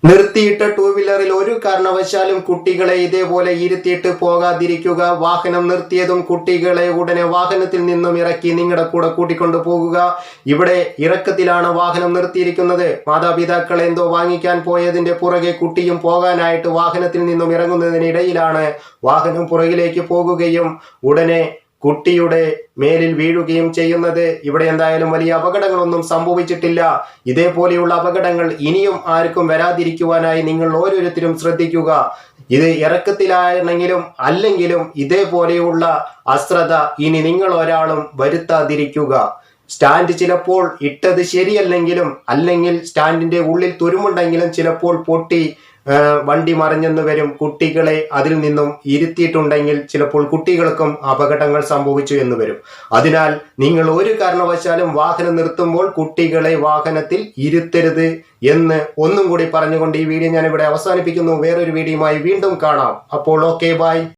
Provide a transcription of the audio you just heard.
നിർത്തിയിട്ട ടൂ വീലറിൽ ഒരു കാരണവശാലും കുട്ടികളെ ഇതേപോലെ ഇരുത്തിയിട്ട് പോകാതിരിക്കുക. വാഹനം നിർത്തിയതും കുട്ടികളെ ഉടനെ വാഹനത്തിൽ നിന്നും ഇറക്കി നിങ്ങളുടെ കൂടെ കൂട്ടിക്കൊണ്ടു പോകുക. ഇവിടെ ഇറക്കത്തിലാണ് വാഹനം നിർത്തിയിരിക്കുന്നത്. മാതാപിതാക്കൾ എന്തോ വാങ്ങിക്കാൻ പോയതിന്റെ പുറകെ കുട്ടിയും പോകാനായിട്ട് വാഹനത്തിൽ നിന്നും ഇറങ്ങുന്നതിനിടയിലാണ് വാഹനം പുറകിലേക്ക് പോകുകയും ഉടനെ കുട്ടിയുടെ മേലിൽ വീഴുകയും ചെയ്യുന്നത്. ഇവിടെ എന്തായാലും വലിയ അപകടങ്ങളൊന്നും സംഭവിച്ചിട്ടില്ല. ഇതേപോലെയുള്ള അപകടങ്ങൾ ഇനിയും ആർക്കും വരാതിരിക്കുവാനായി നിങ്ങൾ ഓരോരുത്തരും ശ്രദ്ധിക്കുക. ഇത് ഇറക്കത്തിലാണെങ്കിലും അല്ലെങ്കിലും ഇതേപോലെയുള്ള അശ്രദ്ധ ഇനി നിങ്ങൾ ഒരാളും വരുത്താതിരിക്കുക. സ്റ്റാൻഡ് ചിലപ്പോൾ ഇട്ടത് ശരിയല്ലെങ്കിലും അല്ലെങ്കിൽ സ്റ്റാൻഡിന്റെ ഉള്ളിൽ തുരുമുണ്ടെങ്കിലും ചിലപ്പോൾ പൊട്ടി വണ്ടി മറിഞ്ഞെന്ന് വരും. കുട്ടികളെ അതിൽ നിന്നും ഇരുത്തിയിട്ടുണ്ടെങ്കിൽ ചിലപ്പോൾ കുട്ടികൾക്കും അപകടങ്ങൾ സംഭവിച്ചു എന്ന് വരും. അതിനാൽ നിങ്ങൾ ഒരു കാരണവശാലും വാഹനം നിർത്തുമ്പോൾ കുട്ടികളെ വാഹനത്തിൽ ഇരുത്തരുത് എന്ന് ഒന്നും കൂടി പറഞ്ഞുകൊണ്ട് ഈ വീഡിയോ ഞാൻ ഇവിടെ അവസാനിപ്പിക്കുന്നു. വേറൊരു വീഡിയോയുമായി വീണ്ടും കാണാം. അപ്പോൾ ഓക്കെ, ബൈ.